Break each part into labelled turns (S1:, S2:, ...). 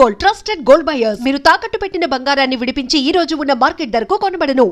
S1: Gold, trusted gold buyers. మీరు తాకట్టు పెట్టిన బంగారాన్ని విడిపించి ఈ రోజు ఉన్న మార్కెట్ ధరకు కొనబడను.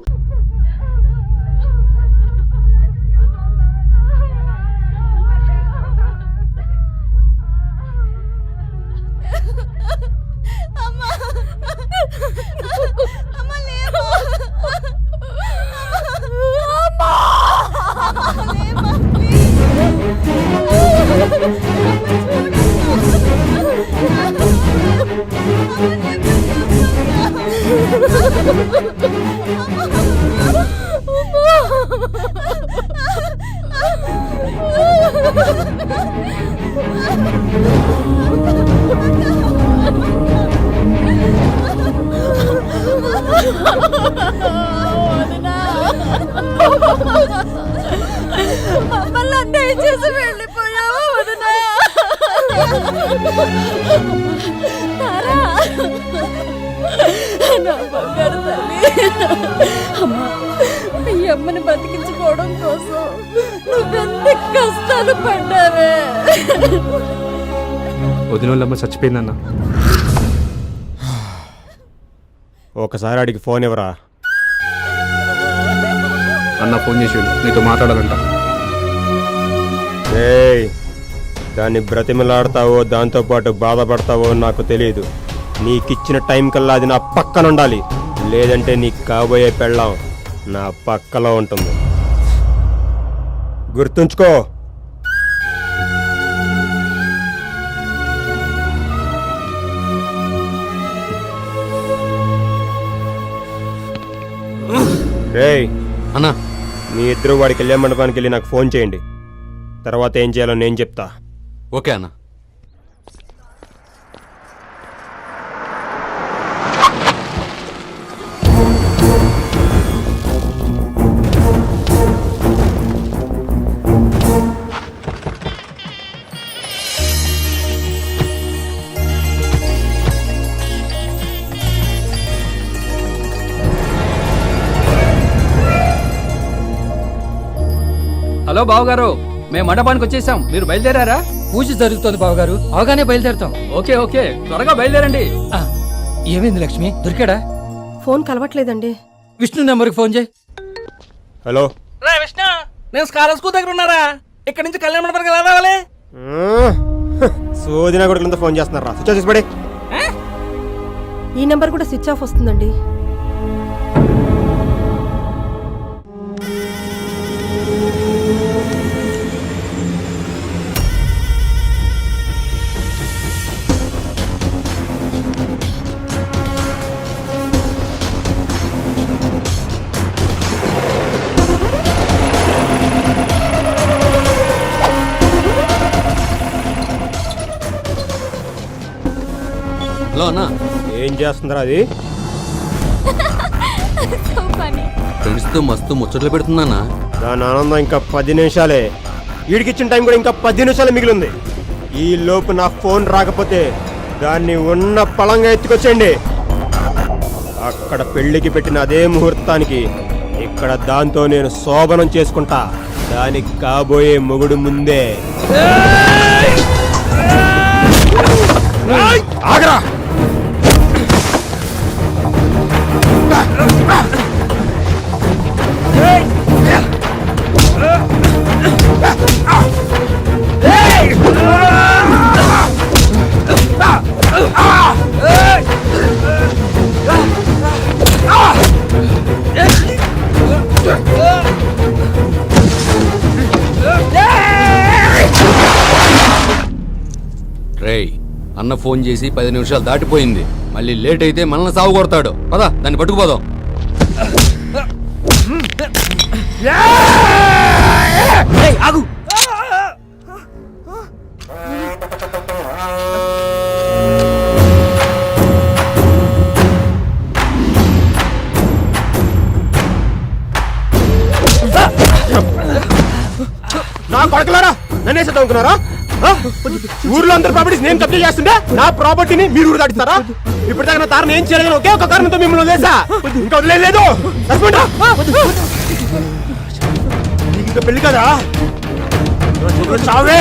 S2: ఈ అమ్మని బతికించుకోవడం కోసం నువ్వెంత కష్టాలు పడ్డావే.
S3: వదినోళ్ళమ్మ చచ్చిపోయిందన్న.
S4: ఒకసారి అడిగి ఫోన్ ఎవరా
S3: అన్న ఫోన్ చేసాడు, నీతో మాట్లాడాలంట.
S4: ఏయ్, దాన్ని బ్రతిమలాడతావో దాంతోపాటు బాధపడతావో నాకు తెలియదు. నీకిచ్చిన టైం కల్లా అది నా పక్కన ఉండాలి, లేదంటే నీకు కాబోయే పెళ్ళాం నా పక్కలో ఉంటుంది. గుర్తుంచుకో. రేయ్
S3: అన్నా,
S4: మీ ఇద్దరు వాడి కళ్యాణ మండపానికి వెళ్ళి నాకు ఫోన్ చేయండి. తర్వాత ఏం చేయాలో నేను చెప్తా.
S3: ఓకే అన్న.
S5: హలో బావగారు, మేము మండపానికి వచ్చేసాం. మీరు బయలుదేరారా?
S6: పూజ జరుగుతోంది బావగారు, అవగానే బయలుదేరుతాం.
S5: ఓకే ఓకే, త్వరగా బయలుదేరండి.
S6: ఏమైంది లక్ష్మి, దొరికాడా?
S2: ఫోన్ కలవట్లేదండి.
S6: విష్ణు నెంబర్కి ఫోన్ చేయి.
S4: హలో
S5: రా విష్ణు, నేను స్కాలర్ స్కూల్ దగ్గర ఉన్నారా? ఇక్కడి నుంచి కళ్యాణ మండపానికి ఎలా రావాలి?
S4: సోదినా కొడుకులంతా ఫోన్ చేస్తున్నారా? స్విచ్ ఆఫ్ చేసి పడే.
S2: ఈ నెంబర్ కూడా స్విచ్ ఆఫ్ వస్తుందండి.
S3: హలో అన్న,
S4: ఏం చేస్తుందిరా అది?
S3: ఫ్రెండ్స్తో మస్తు ముచ్చట్లు పెడుతుందన్నా.
S4: దాని ఆనందం ఇంకా 10 నిమిషాలే. వీడికిచ్చిన టైం కూడా ఇంకా 10 నిమిషాలే మిగిలింది. ఈ లోపు నా ఫోన్ రాకపోతే దాన్ని ఉన్న పళంగా ఎత్తుకొచ్చేయండి. అక్కడ పెళ్లికి పెట్టిన అదే ముహూర్తానికి ఇక్కడ దాంతో నేను శోభనం చేసుకుంటా. దానికి కాబోయే మొగుడు ముందే. ఆగరా!
S3: రేయ్, అన్న ఫోన్ చేసి 10 నిమిషాలు దాటిపోయింది. మళ్ళీ లేట్ అయితే మనల్ని సాగు కొడతాడు. పదా, దాన్ని పట్టుకుపోదాం.
S5: ఆగు.
S4: నా కొడకలారా, నన్నే చదువుకున్నారా? ఊర్లో అందరు ప్రాపర్టీస్ నేను కబ్జా చేస్తుంటే నా ప్రాపర్టీని మీరు ఊరు దాటిస్తారా? ఇప్పుడు దాకా నా తారణ ఏం చేయలేదు, ఒకే ఒక కారణంతో మిమ్మల్ని వదిలేసా. ఇంకా వదిలేదు. ఇంకా పెళ్లి కదా, చావే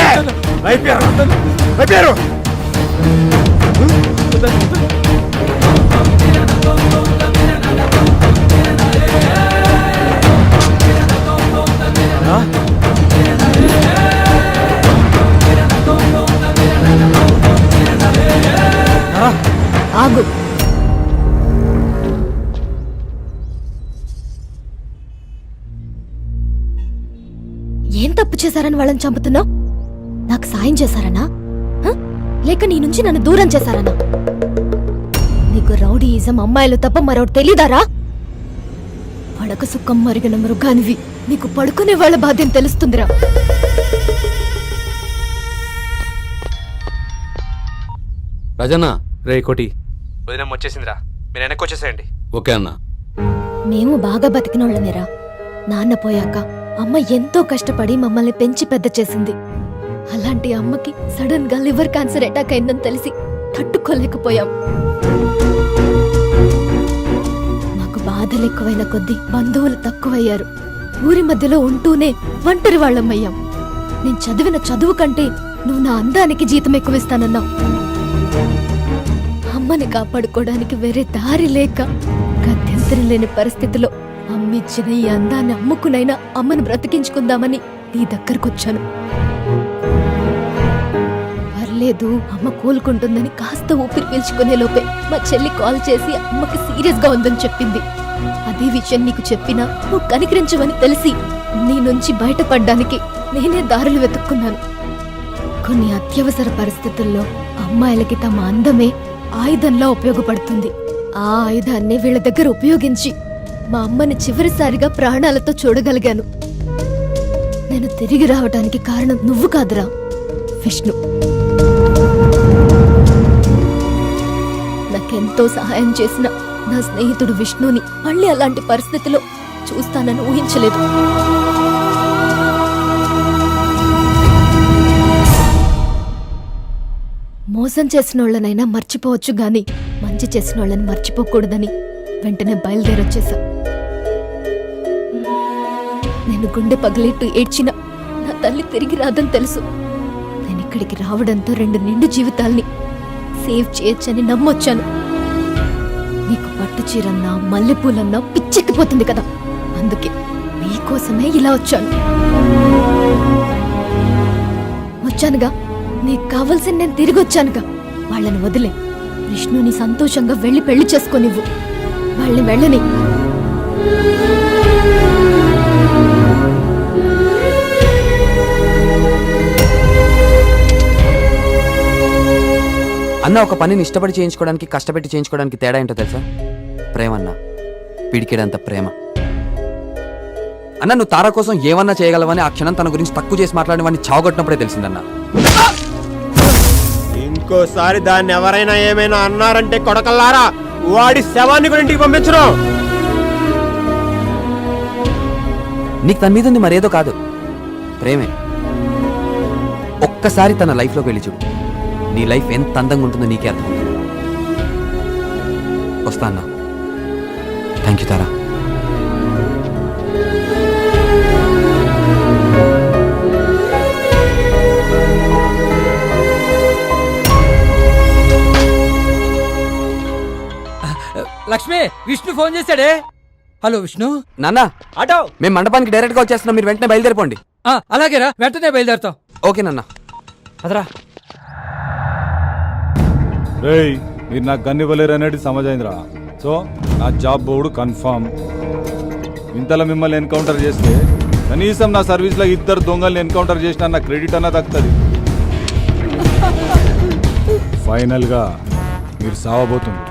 S4: అయిపోయారు.
S7: ఆగు. ఏం తప్పు చేశారని వాళ్ళని చంపుతున్నావు? నాకు సాయం చేశారనా, లేక నీ నుంచి నన్ను దూరం చేశారనా? నీకు రౌడీయిజం అమ్మాయిలు తప్ప మరొకటి తెలీదారా? పడక సుఖం మరిగిన మృగానివి, నీకు పడుకునే వాళ్ళ బాధ్యం తెలుస్తుందిరా.
S3: రాజన్న.
S8: రే కోటి, వదినం వచ్చేసిందిరా, మీరు వెనక్కి వచ్చేసేయండి.
S3: ఓకే అన్న.
S7: మేము బాగా బతికినోళ్ళమేరా. నాన్న పోయాక అమ్మ ఎంతో కష్టపడి మమ్మల్ని పెంచి పెద్ద చేసింది. అలాంటి అమ్మకి సడన్ గా లివర్ క్యాన్సర్ అటాక్ అయిందని తెలిసి తట్టుకోలేకపోయాం. మాకు బాధలు ఎక్కువైన కొద్దీ బంధువులు తక్కువయ్యారు. ఊరి మధ్యలో ఉంటూనే ఒంటరి వాళ్ళమయ్యాం. నేను చదివిన చదువు కంటే నువ్వు నా అందానికి జీతం ఎక్కువిస్తానన్నావు. అమ్మని కాపాడుకోవడానికి వేరే దారి లేక గత్యంతరం లేని పరిస్థితిలో అమ్మిచ్చిన ఈ అందాన్ని అమ్ముకునైనా అమ్మను బ్రతికించుకుందామని నీ దగ్గరకొచ్చాను. పర్లేదు, అమ్మ కోలుకుంటుందని కాస్త ఊపిరి పీల్చుకునే లోపే మా చెల్లి కాల్ చేసి అమ్మకి సీరియస్ గా ఉందని చెప్పింది. అదే విషయం నీకు చెప్పినా నువ్వు కనికరించవని తెలిసి నీ నుంచి బయటపడ్డానికి నేనే దారులు వెతుక్కున్నాను. కొన్ని అత్యవసర పరిస్థితుల్లో అమ్మాయిలకి తమ అందమే ఆయుధంలా ఉపయోగపడుతుంది. ఆ ఆయుధాన్ని వీళ్ళ దగ్గర ఉపయోగించి మా అమ్మని చివరిసారిగా ప్రాణాలతో చూడగలిగాను. నేను తిరిగి రావడానికి కారణం నువ్వు కాదురా, విష్ణు. నాకెంతో సహాయం చేసిన నా స్నేహితుడు విష్ణుని మళ్ళీ అలాంటి పరిస్థితిలో చూస్తానని ఊహించలేదు. మోసం చేసిన వాళ్ళనైనా మర్చిపోవచ్చు గాని మంచి చేసిన వాళ్ళని మర్చిపోకూడదని వెంటనే బయలుదేరొచ్చేశా. నేను గుండె పగిలేట్టు ఏడ్చిన నా తల్లి తిరిగి రాదని తెలుసు. నేను ఇక్కడికి రావడంతో 2 నిండు జీవితాల్ని సేవ్ చేయొచ్చని నమ్మొచ్చాను. నీకు పట్టు చీరన్నా మల్లెపూలన్నా పిచ్చెక్కిపోతుంది కదా, అందుకే నీకోసమే ఇలా వచ్చానుగా. నీకు కావలసిన నేను తిరిగి వచ్చానుగా. వాళ్ళని వదిలే, విష్ణుని సంతోషంగా వెళ్ళి పెళ్లి చేసుకోనివ్వు. వాళ్ళని వెళ్ళని.
S9: అన్న, ఒక పనిని ఇష్టపడి చేయించుకోవడానికి కష్టపెట్టి చేయించుకోవడానికి తేడా ఏంటో తెలుసా? ప్రేమ అన్న, పిడికేడంత ప్రేమ. అన్న, నువ్వు తారా కోసం ఏమన్నా చేయగలవని ఆ క్షణం తన గురించి తక్కువ చేసి మాట్లాడిన వాడిని చావగొట్టినప్పుడే తెలిసిందన్న.
S4: ఇంకోసారి దాన్ని ఎవరైనా ఏమైనా అన్నారంటే కొడకల్లారా, వాడి శవాన్ని కూడా ఇంటికి పంపించను.
S9: నీకు తన మీద ఉంది మరేదో కాదు, ప్రేమే. ఒక్కసారి తన లైఫ్లోకి వెళ్ళి చూడు, నీ లైఫ్ ఎంత అందంగా ఉంటుందో నీకే అర్థమవుతుంది. వస్తా అన్నా. Thank you Tara.
S6: Lakshmi, Vishnu phone చేశాడే. హలో విష్ణు.
S9: నాన్న,
S5: ఆటో
S9: మేము మండపానికి డైరెక్ట్ గా వచ్చేస్తున్నాం, మీరు వెంటనే బయలుదేరిపోండి.
S6: అలాగేరా, వెంటనే బయలుదేరుతాం.
S9: ఓకే నాన్న.
S6: అదరా.
S10: రేయ్, మీరు నాకు గన్ ఇవ్వలేరు అనేది సమజైందిరా. సో నా జాబ్ బోర్డు కన్ఫర్మ్. ఇంతలో మిమ్మల్ని ఎన్కౌంటర్ చేస్తే కనీసం నా సర్వీస్లో 2 దొంగల్ని ఎన్కౌంటర్ చేసినా నా క్రెడిట్ అన్నా దక్కుతుంది. ఫైనల్గా మీరు సావబోతుంది.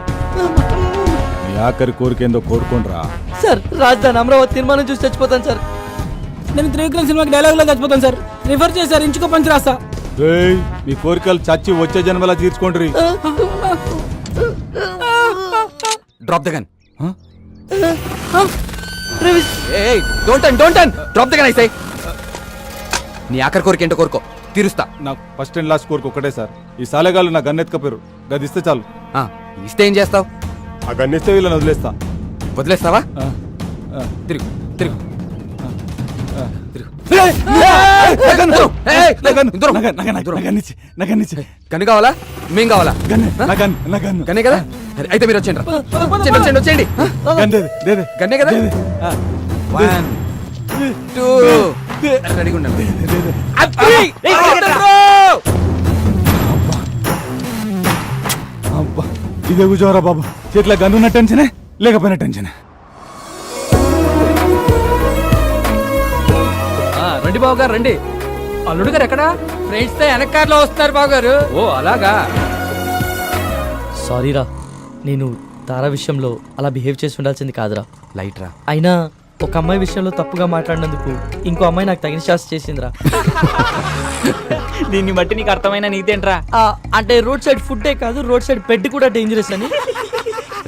S10: మీ ఆఖరి కోరికేందో కోరుకోండిరా.
S5: సార్, రాజధాని అమరావతి తీర్మానం చూసి చచ్చిపోతాను సార్. నేను త్రివిక్రమ్ సినిమాకి డైలాగ్ లో చచ్చిపోతాను సార్. రిఫర్ చేశారు, ఇంచుకో పంచి రాస్తా.
S10: రేయ్, మీ కోరికలు చచ్చి వచ్చే జన్మలా తీర్చుకోండి.
S9: Drop the gun. Don't turn. Drop the gun I say. నీ ఆఖరి కోరిక ఏంటో కోరుకో, తీరుస్తా.
S10: నాకు ఫస్ట్ అండ్ లాస్ట్ కోరిక ఒకటే సార్. ఈ సాలెగాళ్ళు నా గన్ ఎత్తుకపోయారు, గది ఇస్తే చాలు.
S9: ఇస్తే ఏం చేస్తావు?
S10: ఆ గన్ ఇస్తే వీళ్ళని వదిలేస్తా.
S9: వదిలేస్తావా? తిరుగు. గన్ను కావాలా? మేం కావాలా? గన్నే కదా, అయితే మీరు వచ్చేయండి. వచ్చేయండి. గన్నే కదా. 1 2 రెడీగా ఉండండి.
S10: ఇదే కూర్చోరా బాబు, చేతిలో గన్నున్న టెన్షనే లేకపోయినా టెన్షనే.
S6: రండి బాబు గారు రండి. అల్లుడు గారు ఎక్కడా? ఫ్రెండ్స్ తో వెనక కార్లో వస్తున్నారు బాబు గారు. ఓ అలాగా.
S5: సారీరా, నేను తారా విషయంలో అలా బిహేవ్ చేసి ఉండాల్సింది కాదురా.
S9: లైట్ రా.
S5: అయినా ఒక అమ్మాయి విషయంలో తప్పుగా మాట్లాడినందుకు ఇంకో అమ్మాయి నాకు తగిన శాస్త్ర చేసిందిరా.
S6: దీన్ని బట్టి నీకు అర్థమైన నీతేంట్రా?
S5: అంటే రోడ్ సైడ్ ఫుడ్డే కాదు, రోడ్ సైడ్ బెడ్ కూడా డేంజరస్ అని.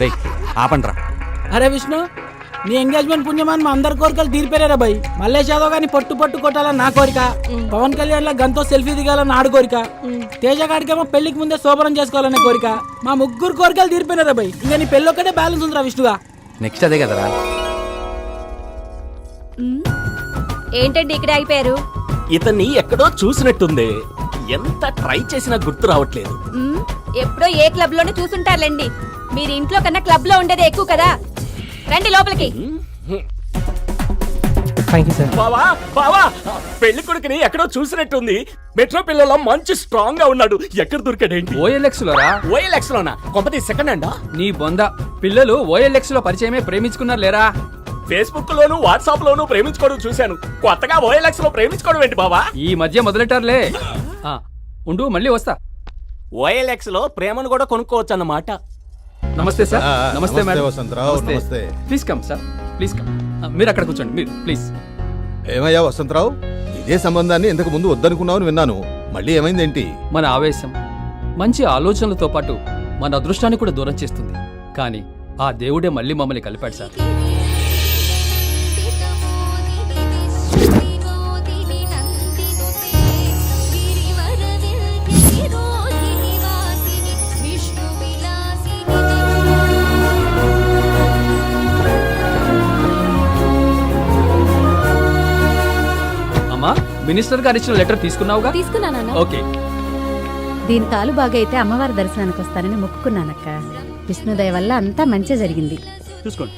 S9: రేయ్ ఆపండ్రా.
S5: అరే విష్ణు, నీ ఎంగేజ్మెంట్ పుణ్యమాన్ మా అందరి కోరికలు తీరిపోయారా భయ్. మల్లేష్ యాదవ్ గాని పొట్టు పొట్టు కొట్టాలని నా కోరిక, పవన్ కళ్యాణ్ లా గంతో సెల్ఫీ దిగాలని ఆడు కోరిక, తేజ గాడికేమో పెళ్లికి ముందే శోభనం చేసుకోవాలనే కోరిక. మా ముగ్గురు కోరికలు తీరిపోయినారా భయ్. ఇంకా నీ పెళ్ళి ఒక్కటే బ్యాలెన్స్ ఉందిరా విష్ణుగా.
S9: నెక్స్ట్ అదే కదరా.
S7: ఏంటండి ఇక్కడ అయిపోయారు?
S11: ఇతన్ని ఎక్కడో చూసినట్టుంది, ఎంత ట్రై చేసినా గుర్తు రావట్లేదు.
S7: ఎప్పుడో ఏ క్లబ్ లోనే చూసుంటారులేండి. మీరు ఇంట్లో కన్నా క్లబ్ లో ఉండేది ఎక్కువ కదా. రండి లోపలికి.
S11: బావా బావా, పెళ్లి కొడుకుని ఎక్కడో చూసినట్టుంది. మెట్రో పిల్లల మంచి స్ట్రాంగ్ గా ఉన్నాడు. ఎక్కడ దొరికాడేంటి?
S6: OLX LoRa?
S11: ఓఎల్ఎక్స్ లోనా? కొంపతి సెకండ్ హ్యాండా?
S6: నీ బొంద. పిల్లలు ఓఎల్ఎక్స్ లో పరిచయమే ప్రేమించుకున్నారు లేరా?
S11: ఫేస్బుక్ లోను వాట్సాప్ లోను ప్రేమించుకోవడం చూశాను. కొత్తగా ఓఎల్ఎక్స్ లో ప్రేమించుకోవడం ఏంటి బావా?
S6: ఈ మధ్య మొదలెట్టారులే. ఉండు మళ్ళీ వస్తా.
S11: ఓఎల్ఎక్స్ లో ప్రేమను కూడా కొనుక్కోవచ్చు అన్నమాట.
S6: నమస్తే సార్. నమస్తే మేడం.
S10: వసంతరావు, నమస్తే.
S6: Please come sir, please come. మీరు అక్కడ కూర్చోండి, మీరు ప్లీజ్.
S10: ఏమయ్యా వసంతరావు, ఇదే సంబంధాన్ని ఇంతకు ముందు వద్దనుకున్నావని విన్నాను, మళ్ళీ ఏమైందేంటి?
S6: మన ఆవేశం మంచి ఆలోచనలతో పాటు మన అదృష్టాన్ని కూడా దూరం చేస్తుంది. కానీ ఆ దేవుడే మళ్ళీ మమ్మల్ని కలిపాడు సార్. అమ్మా, మినిస్టర్ గారు ఇచ్చిన లెటర్ తీసుకున్నావుగా?
S7: తీసుకున్నానా?
S6: ఓకే.
S7: దీని కాలు బాగైతే అమ్మవారి దర్శనానికి వస్తానని మొక్కుకున్నానక్క. విష్ణుదయ వల్ల అంతా మంచి జరిగింది.
S11: చూసుకోండి.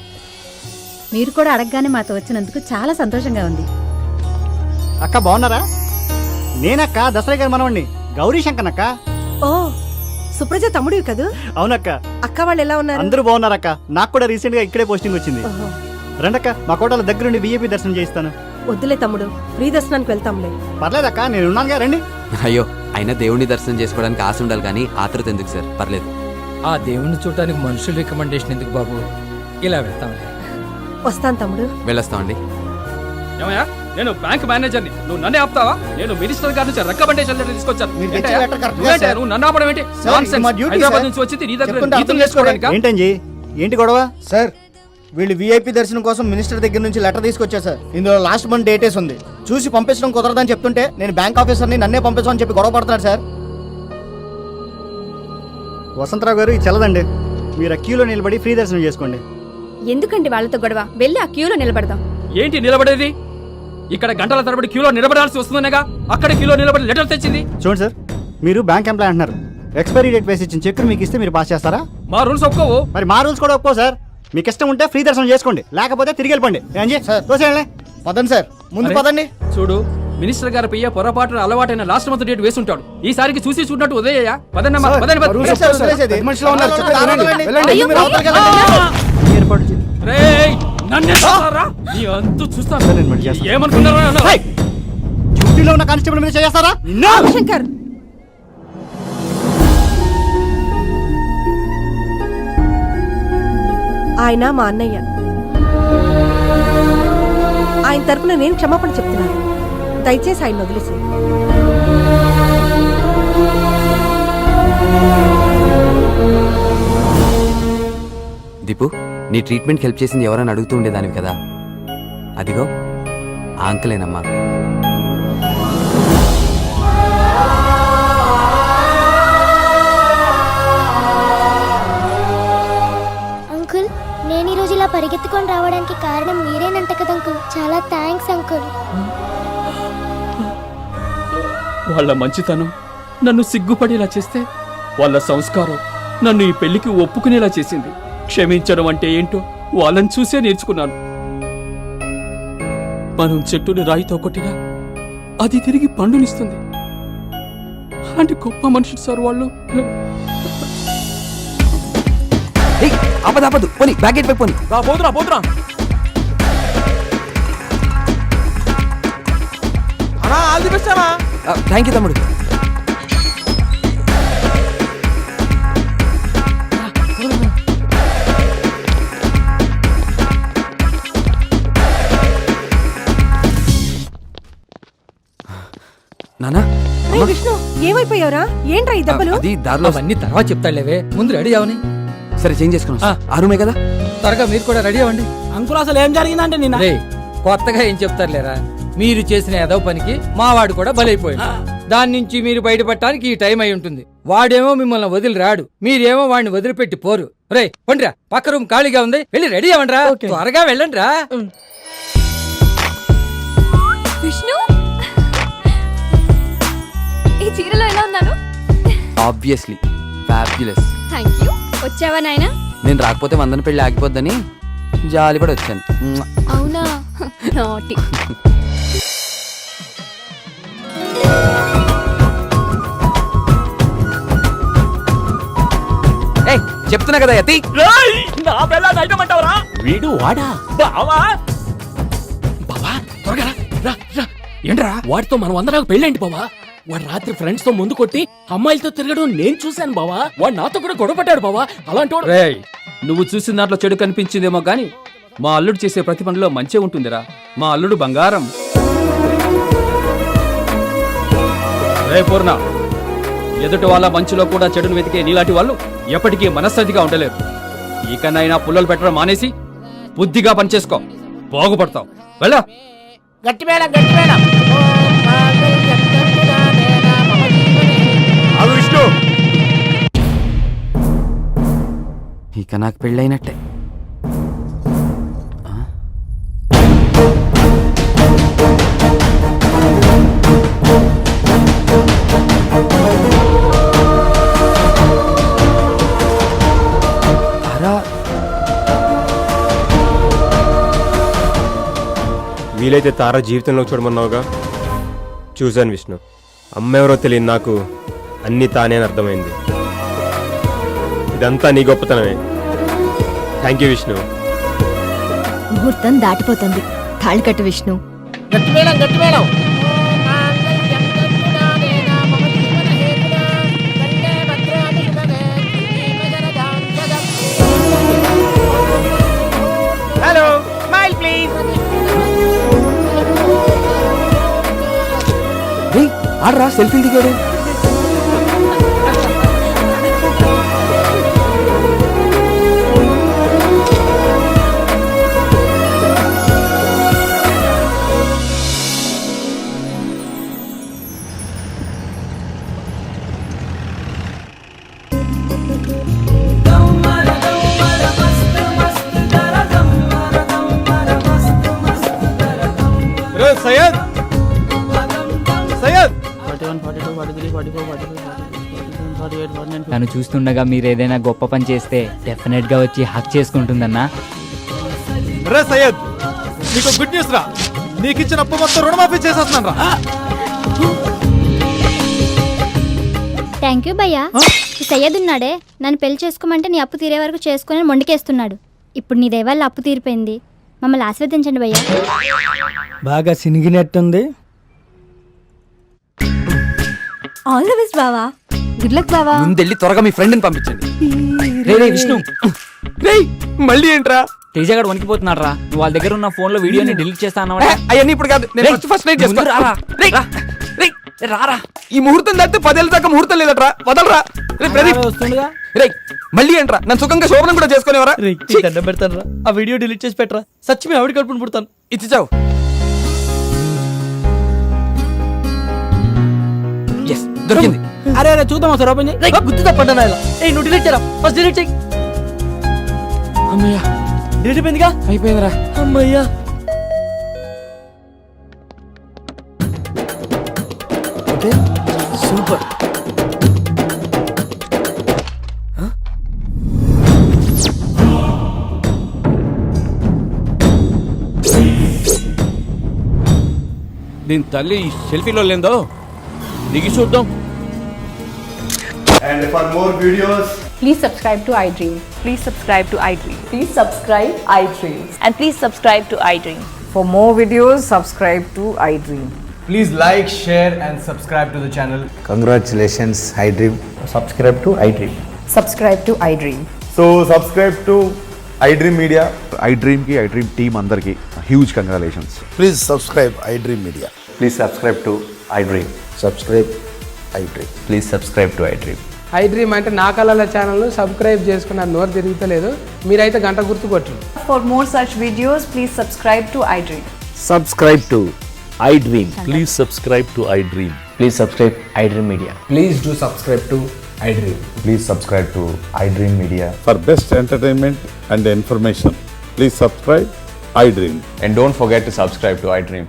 S7: మీరు కూడా అడగగానే మాతో వచ్చినందుకు చాలా సంతోషంగా ఉంది.
S5: అక్క బాగున్నారా? నేనక్క దసరా గారి మనవణ్ణి గౌరీ శంకర్ అక్క.
S2: ఓ సుప్రజ తమ్ముడివి కదూ?
S5: అవునక్క.
S2: అక్క వాళ్ళు ఎలా ఉన్నారు?
S5: అందరూ బాగున్నారక్క. నాకు కూడా రీసెంట్ గా ఇక్కడే పోస్టింగ్ వచ్చింది.
S2: ఓహో.
S5: రండక్క, మా కోటల దగ్గరుండి విఐపి దర్శనం చేయిస్తాను.
S2: వద్దులే తమ్ముడు, ఫ్రీ దర్శనానికి వెళ్తాంలే.
S5: పర్లేదక్క, నేను ఉన్నానుగా, రండి.
S9: అయ్యో, అయినా దేవుణ్ణి దర్శనం చేసుకోవడానికి ఆశ ఉండాలి కానీ ఆతృత ఎందుకు సార్? పర్లేదు.
S6: ఆ దేవుణ్ణి చూడటానికి మనుషుల రికమెండేషన్ ఎందుకు బాబు? ఇలా వెళ్తాంలే.
S2: వస్తాను తమ్ముడు.
S9: వెళ్ళొస్తామండి.
S6: ఏమయ్యా, నేను బ్యాంక్ మేనేజర్ని, నువ్వు నన్నే ఆపుతావా? నేను మినిస్టర్ గారి నుంచి రికమెండేషన్ లెటర్ తీసుకొచ్చాను. ఏంటయ్యా? నువ్వు నన్ను ఆపడం ఏంటి? హైదరాబాద్ నుంచి వచ్చింది నీ దగ్గర నీతులు నేర్చుకోవడానికా?
S5: ఏంటండి ఏంటి గొడవ?
S12: సార్, వీళ్ళు వీఐపీ దర్శనం కోసం మినిస్టర్ దగ్గర నుంచి లెటర్ తీసుకొచ్చారు సార్. ఇందులో లాస్ట్ మంత్ డేటేస్ ఉంది. చూసి పంపించడం కుదరదని చెప్తుంటే నేను బ్యాంక్ ఆఫీసర్ని నన్నే పంపించమని చెప్పి గొడవ పడుతున్నాడు సార్.
S5: వసంతరావు గారు, ఇది చెల్లదండి. మీరు ఆ క్యూలో నిలబడి ఫ్రీ దర్శనం చేసుకోండి.
S7: ఎందుకండి వాళ్ళతో గొడవ? వెళ్ళి ఆ క్యూలో నిలబడదాం.
S6: ఏంటి నిలబడేది? ఇక్కడ గంటల తరబడి క్యూలో నిలబడాల్సి వస్తుందనేగా అక్కడ క్యూలో నిలబడి లెటర్ తెచ్చింది.
S5: చూడండి సార్, మీరు బ్యాంక్ ఎంప్లాయ్ అంటున్నారు. ఎక్స్పైరీ డేట్ వేసి ఇచ్చిన చెక్ మీకు ఇస్తే మీరు పాస్ చేస్తారా?
S6: మా రూల్స్ ఒప్పుకోవు.
S5: మరి మా రూల్స్ కూడా ఒప్పుకో సార్. మీకు ఇష్టం ఉంటే ఫ్రీ దర్శనం చేసుకోండి, లేకపోతే తిరిగి వెళ్ళిపోండి.
S12: పదండి సార్, ముందు
S6: అరే,
S12: పదండి.
S6: చూడు, మినిస్టర్ గారి పియ్య పొరపాటున అలవాటైన లాస్ట్ మంత్ డేట్ వేసుంటాడు. ఈసారికి చూసి చూడనట్టు ఉదయ్యా. పదన్నమ్మా, ఏమనుకున్నారా?
S5: డ్యూటీలో ఉన్న కానిస్టేబుల్ మీద చేస్తారా?
S2: శంకర్, ఆయన మా అన్నయ్య. ఆయన తరపున నేను క్షమాపణ చెప్తున్నాను. దయచేసి ఆయన వదిలేసి.
S9: దీపు, నీ ట్రీట్మెంట్కి హెల్ప్ చేసింది ఎవరైనా అడుగుతూ ఉండేదానివి కదా, అదిగో ఆ అంకులేనమ్మా.
S7: అంకుల్, నేను ఈ రోజు ఇలా పరిగెత్తుకొని రావడానికి కారణం మీరేనంట కదా అంకుల్. చాలా థ్యాంక్స్ అంకుల్.
S6: వాళ్ళ మంచితనం నన్ను సిగ్గుపడేలా చేస్తే, వాళ్ళ సంస్కారం నన్ను ఈ పెళ్లికి ఒప్పుకునేలా చేసింది. క్షమించడం అంటే ఏంటో వాళ్ళని చూసే నేర్చుకున్నాను. మనం చెట్టుని రాయితో కొట్టినా అది తిరిగి పండునిస్తుంది. అలాంటి గొప్ప మనుషులు సార్ వాళ్ళు.
S9: ఆపదు పోనీ బ్యాగ్ గేట్ పై పోనీ.
S11: పోతురా అన్నా ఆల్ ది బెస్ట్ అన్నా.
S9: థ్యాంక్ యూ తమ్ముడు. నానా
S2: రేయ్ విష్ణు ఏమైపోయావురా? ఏంట్రా ఈ దెబ్బలు?
S9: అది దారిలో
S5: అవన్నీ తర్వాత చెప్తాడులేవే, ముందు రెడీ అవని.
S9: సరే చేంజ్ చేసుకున్నాం. ఆ రూమే కదా.
S5: త్వరగా మీరు కూడా రెడీ అవ్వండి. అంకుల్ అసలు ఏం జరిగిందంటే నిన్న కొత్తగా ఏం చెప్తారులేరా, మీరు చేసిన ఏదో పనికి మావాడు కూడా బలైపోయాడు. దాని నుంచి మీరు బయటపడటానికి ఈ టైం అయి ఉంటుంది. వాడేమో మిమ్మల్ని వదిలి రాడు, మీరేమో వాడిని వదిలిపెట్టి పోరు. రే పండిరా, పక్క రూమ్ ఖాళీగా ఉంది, వెళ్ళి రెడీ అవ్వండి రా. త్వరగా వెళ్ళండి రా.
S7: విష్ణు, ఈ చీరలో ఎలా ఉన్నాను?
S9: Obviously fabulous.
S7: Thank you. వచ్చావా నాయనా?
S9: నేను రాకపోతే వందన పెళ్లి ఆగిపోద్దని జాలి పడి వచ్చాను.
S7: అవునా? నాటి.
S9: చెప్తున్నా కదా యతి.
S11: నా పిల్ల ఐటమ్ అంటావరా? వీడు వాడా బావా? త్వరగా రా. ఏంట్రా వాడితో మనం అందరం పెళ్ళేంటి బావా? వాడు రాత్రి ఫ్రెండ్స్ తో ముందు కొట్టి అమ్మాయిలతో తిరగడం నేను చూశాను బావా. వాడు నాతో కూడా గొడవ పడ్డాడు బావా. అలాంటి
S6: రేయ్, నువ్వు చూసిన దాంట్లో చెడు కనిపించిందేమో గాని మా అల్లుడు చేసే ప్రతి పనిలో మంచే ఉంటుందిరా. మా అల్లుడు బంగారం. రే పూర్ణ, ఎదుటి వాళ్ళ మంచులో కూడా చెడును వెతికే నీలాంటి వాళ్ళు ఎప్పటికీ మనశ్శాంతిగా ఉండలేరు. ఇకనైనా పుల్లలు పెట్టడం మానేసి బుద్ధిగా పనిచేసుకో, బాగుపడతావు. వెళ్ళా.
S5: గట్టి మేడం.
S4: విష్ణు
S9: ఇక నాకు పెళ్ళైనట్టే.
S4: వీలైతే తార జీవితంలో చూడమన్నావుగా, చూశాను విష్ణు. అమ్మ ఎవరో తెలియదు నాకు అన్నీ తానే అని అర్థమైంది. ఇదంతా నీ గొప్పతనమే. Thank you Vishnu.
S7: ముహూర్తం దాటిపోతుంది. తాళి కట్టు విష్ణు.
S5: గట్టి మేడం. Hello, smile please.
S9: ఆడరా సెల్ఫీలు దిగాడు.
S10: సయ్యద్
S13: తను చూస్తుండగా మీరు ఏదైనా గొప్ప పని చేస్తే డెఫినెట్ గా వచ్చి హక్ చేసుకుంటుందన్నా.
S10: రే సయ్యద్, నీకు గుడ్ న్యూస్ రా. నీకు ఇచ్చిన అప్పు మొత్తం రుణమాఫీ చేసేస్తున్నాను రా.
S7: థ్యాంక్ యూ భయ్యా. ఈ సయ్యద్ ఉన్నాడే, నన్ను పెళ్లి చేసుకోమంటే నీ అప్పు తీరే వరకు చేసుకుని మొండికేస్తున్నాడు. ఇప్పుడు నీ దయ వల్ల అప్పు తీరిపోయింది. మమ్మల్ని ఆశీర్వదించండి భయ్యా.
S5: బాగా సినిగినట్టుంది.
S2: ఆల్ ది బెస్ట్ బావా. గుడ్ లక్ బావా.
S9: ముందెళ్ళి త్వరగా మీ ఫ్రెండ్ని పంపించండి.
S13: రే విష్ణు,
S9: మళ్ళీ ఏంట్రా?
S13: తేజగాడు వణికిపోతున్నాడు రా. నువ్వు వాళ్ళ దగ్గర ఉన్న ఫోన్ లో వీడియోని డిలీట్ చేస్తా అన్నమాట.
S9: అవన్నీ ఇప్పుడు కాదు, ఫస్ట్ నైట్ చేసుకో.
S13: రారా.
S9: ఈ ముహూర్తం దాటితే 10 ఏళ్ళ దాకా ముహూర్తం లేదట్రా. వదలరా. రే ప్రదీప్,
S5: వస్తుండగా
S9: మళ్ళీ ఏంట్రా? నన్ను సుఖంగా శోభనం కూడా చేసుకునేవరా?
S5: దండం పెడతాను రా. ఆ వీడియో డిలీట్ చేసి పెట్టరా. సచ్చి మీ ఆవిడ కడుపుని పుడతాను.
S9: ఇచ్చావు. దొరికింది.
S5: అరే చూద్దాం సార్. ఓపెన్ చేయి. గుర్తు తప్పండి నా ఇలా. నువ్వు డిలీట్ చేయరా. ఫస్ట్ డిలీట్ చేయి.
S9: అమ్మయ్యా,
S5: డిలీట్ అయిపోయిందిగా.
S9: అయిపోయిందిరా.
S5: అమ్మయ్యా.
S9: సూపర్.
S11: దీని తల్లి సెల్ఫీలో లేదో దిగి చూద్దాం.
S12: And for more videos,
S14: Please subscribe to iDream.
S15: Please subscribe to iDream.
S14: Please subscribe iDream.
S15: And please subscribe to iDream.
S14: For more videos, subscribe to iDream.
S8: Please like, share and subscribe to the channel.
S9: Congratulations iDream.
S12: Subscribe to iDream.
S14: Subscribe to iDream.
S10: So subscribe to iDream media. iDreamకి iDream team అందరికి huge congratulations.
S12: Please subscribe iDream media.
S9: Please subscribe to iDream.
S12: Subscribe iDream.
S9: Please subscribe to iDream.
S5: iDream అంటే నా కళల channel subscribe చేసుకున్న నోరు తిరుగుతలేదు, మీరైతే గంట గుర్తు కొట్టు.
S14: For more such videos, please subscribe to iDream.
S11: Subscribe to iDream. Please subscribe to iDream.
S9: Please subscribe iDream media.
S8: Please do subscribe to iDream.
S10: Please subscribe to iDream media. For best entertainment and information please subscribe iDream.
S9: And don't forget to subscribe to iDream.